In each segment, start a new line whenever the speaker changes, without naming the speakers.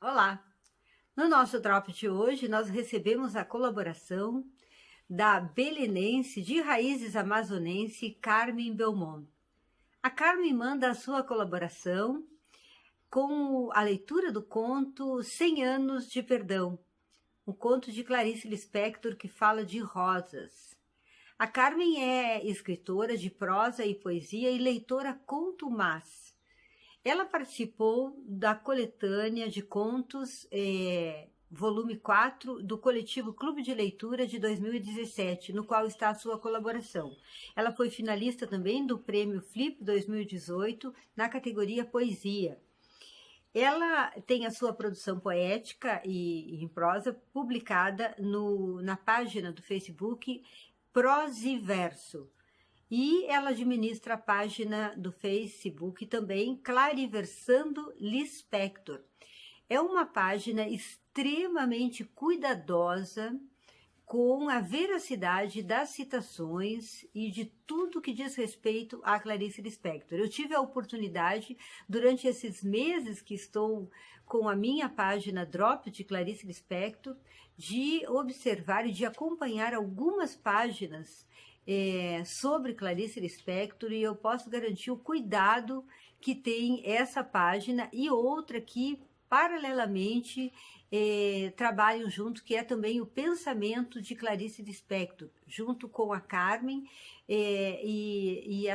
Olá! No nosso Drop de hoje, nós recebemos a colaboração da belenense de raízes amazonense, Carmen Belmont. A Carmen manda a sua colaboração com a leitura do conto 100 Anos de Perdão, um conto de Clarice Lispector que fala de rosas. A Carmen é escritora de prosa e poesia e leitora contumaz. Ela participou da coletânea de contos, volume 4, do coletivo Clube de Leitura de 2017, no qual está a sua colaboração. Ela foi finalista também do Prêmio Flip 2018, na categoria Poesia. Ela tem a sua produção poética e em prosa publicada na página do Facebook Prosiverso. E ela administra a página do Facebook também, Clariversando Lispector. É uma página extremamente cuidadosa com a veracidade das citações e de tudo que diz respeito a Clarice Lispector. Eu tive a oportunidade, durante esses meses que estou com a minha página Drop de Clarice Lispector, de observar e de acompanhar algumas páginas sobre Clarice Lispector, e eu posso garantir o cuidado que tem essa página e outra que, paralelamente, trabalham junto, que é também o pensamento de Clarice Lispector, junto com a Carmen, e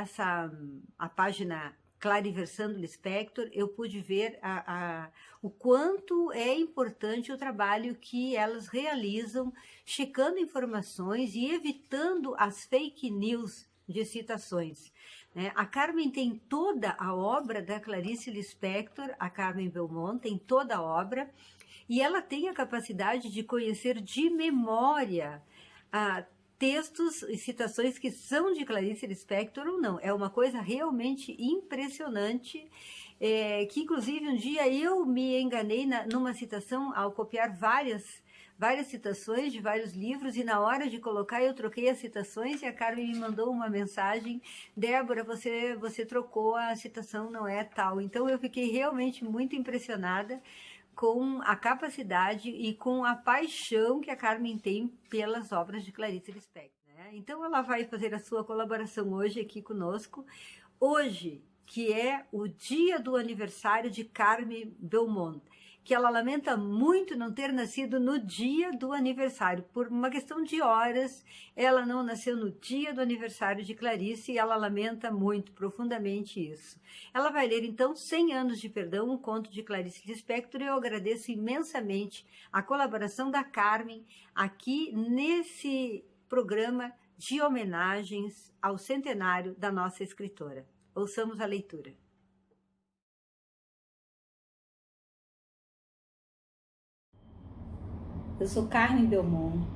a página Clariversando Lispector, eu pude ver o quanto é importante o trabalho que elas realizam, checando informações e evitando as fake news de citações. A Carmen tem toda a obra da Clarice Lispector, a Carmen Belmont tem toda a obra, e ela tem a capacidade de conhecer de memória textos e citações que são de Clarice Lispector ou não. É uma coisa realmente impressionante, que inclusive um dia eu me enganei numa citação ao copiar várias citações de vários livros, e na hora de colocar eu troquei as citações e a Carmen me mandou uma mensagem: Débora, você trocou, a citação não é tal. Então eu fiquei realmente muito impressionada com a capacidade e com a paixão que a Carmen tem pelas obras de Clarice Lispector, né? Então ela vai fazer a sua colaboração hoje aqui conosco, hoje, que é o dia do aniversário de Carmen Belmont, que ela lamenta muito não ter nascido no dia do aniversário. Por uma questão de horas, ela não nasceu no dia do aniversário de Clarice e ela lamenta muito, profundamente isso. Ela vai ler, então, 100 Anos de Perdão, um conto de Clarice Lispector, e eu agradeço imensamente a colaboração da Carmen aqui nesse programa de homenagens ao centenário da nossa escritora. Ouçamos a leitura.
Eu sou Carmen Belmont,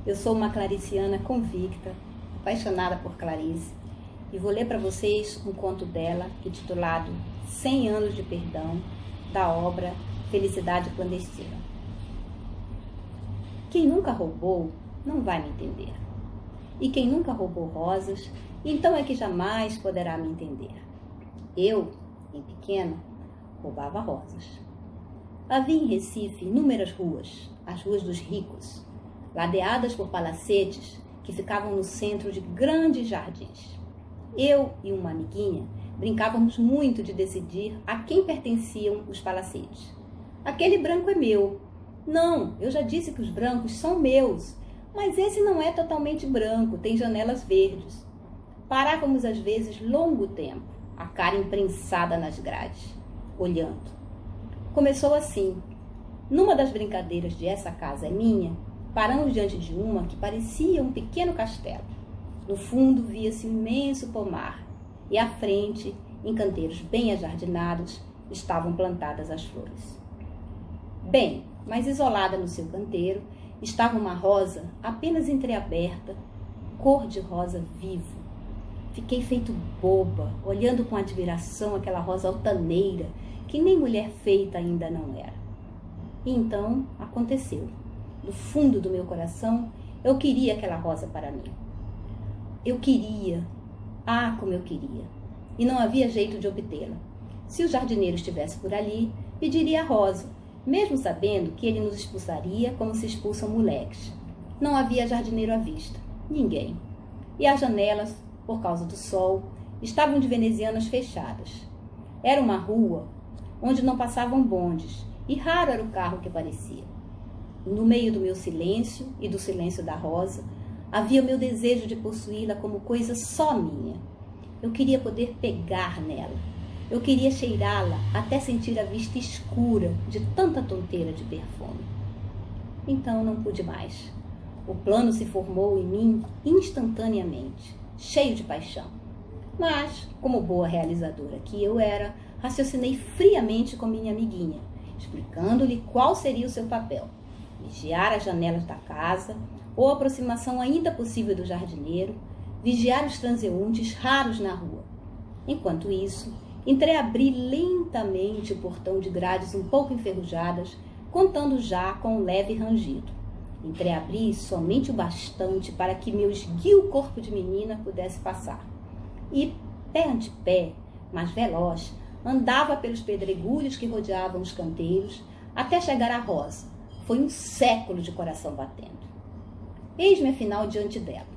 eu sou uma clariciana convicta, apaixonada por Clarice, e vou ler para vocês um conto dela, intitulado 100 Anos de Perdão, da obra Felicidade Clandestina. Quem nunca roubou, não vai me entender. E quem nunca roubou rosas, então é que jamais poderá me entender. Eu, em pequena, roubava rosas. Havia em Recife inúmeras ruas, as ruas dos ricos, ladeadas por palacetes que ficavam no centro de grandes jardins. Eu e uma amiguinha brincávamos muito de decidir a quem pertenciam os palacetes. Aquele branco é meu. Não, eu já disse que os brancos são meus, mas esse não é totalmente branco, tem janelas verdes. Parávamos às vezes longo tempo, a cara imprensada nas grades, olhando. Começou assim. Numa das brincadeiras de Essa Casa é Minha, paramos diante de uma que parecia um pequeno castelo. No fundo via-se um imenso pomar, e à frente, em canteiros bem ajardinados, estavam plantadas as flores. Bem, mas isolada no seu canteiro, estava uma rosa apenas entreaberta, cor de rosa vivo. Fiquei feito boba, olhando com admiração aquela rosa altaneira, que nem mulher feita ainda não era. E então aconteceu. Do fundo do meu coração, eu queria aquela rosa para mim. Eu queria, como eu queria. E não havia jeito de obtê-la. Se o jardineiro estivesse por ali, pediria a rosa, mesmo sabendo que ele nos expulsaria como se expulsam moleques. Não havia jardineiro à vista, ninguém. E as janelas, por causa do sol, estavam de venezianas fechadas. Era uma rua onde não passavam bondes, e raro era o carro que aparecia. No meio do meu silêncio e do silêncio da Rosa, havia o meu desejo de possuí-la como coisa só minha. Eu queria poder pegar nela. Eu queria cheirá-la até sentir a vista escura de tanta tonteira de perfume. Então não pude mais. O plano se formou em mim instantaneamente, cheio de paixão. Mas, como boa realizadora que eu era, raciocinei friamente com minha amiguinha, explicando-lhe qual seria o seu papel: vigiar as janelas da casa, ou a aproximação ainda possível do jardineiro, vigiar os transeuntes raros na rua. Enquanto isso, entreabri lentamente o portão de grades um pouco enferrujadas, contando já com um leve rangido. Entreabri somente o bastante para que meu esguio corpo de menina pudesse passar. E, pé ante pé, mas veloz, andava pelos pedregulhos que rodeavam os canteiros, até chegar à Rosa. Foi um século de coração batendo. Eis-me afinal diante dela.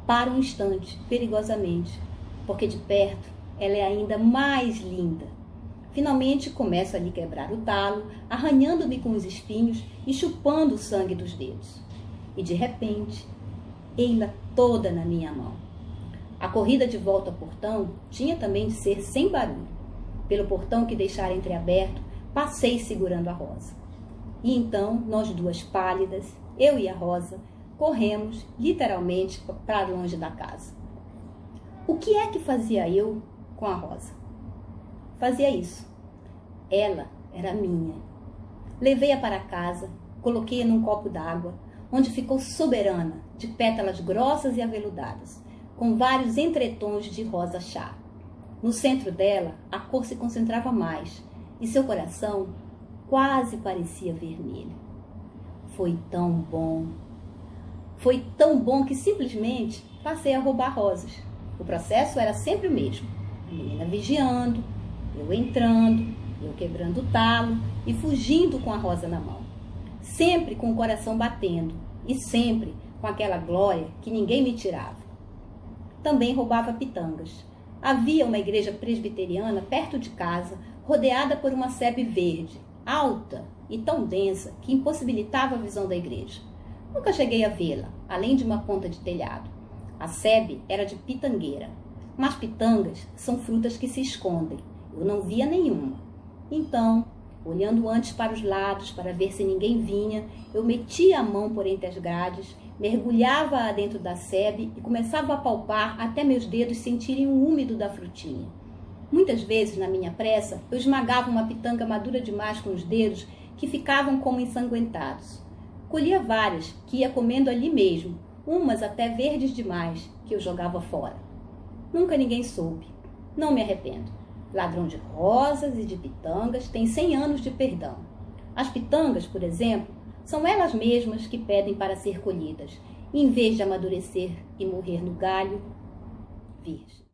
Paro um instante, perigosamente, porque de perto ela é ainda mais linda. Finalmente começo a lhe quebrar o talo, arranhando-me com os espinhos e chupando o sangue dos dedos. E de repente, ei-la toda na minha mão. A corrida de volta ao portão tinha também de ser sem barulho. Pelo portão que deixara entreaberto, passei segurando a Rosa. E então, nós duas pálidas, eu e a Rosa, corremos literalmente para longe da casa. O que é que fazia eu com a Rosa? Fazia isso. Ela era minha. Levei-a para casa, coloquei-a num copo d'água, onde ficou soberana, de pétalas grossas e aveludadas, com vários entretons de rosa chá. No centro dela, a cor se concentrava mais, e seu coração quase parecia vermelho. Foi tão bom. Foi tão bom que simplesmente passei a roubar rosas. O processo era sempre o mesmo. A menina vigiando, eu entrando, eu quebrando o talo e fugindo com a rosa na mão. Sempre com o coração batendo e sempre com aquela glória que ninguém me tirava. Também roubava pitangas. Havia uma igreja presbiteriana perto de casa, rodeada por uma sebe verde, alta e tão densa que impossibilitava a visão da igreja. Nunca cheguei a vê-la, além de uma ponta de telhado. A sebe era de pitangueira, mas pitangas são frutas que se escondem. Eu não via nenhuma. Então, olhando antes para os lados para ver se ninguém vinha, eu metia a mão por entre as grades, mergulhava-a dentro da sebe e começava a palpar até meus dedos sentirem o úmido da frutinha. Muitas vezes, na minha pressa, eu esmagava uma pitanga madura demais com os dedos que ficavam como ensanguentados. Colhia várias, que ia comendo ali mesmo, umas até verdes demais, que eu jogava fora. Nunca ninguém soube. Não me arrependo. Ladrão de rosas e de pitangas tem 100 anos de perdão. As pitangas, por exemplo, são elas mesmas que pedem para ser colhidas, em vez de amadurecer e morrer no galho virgem.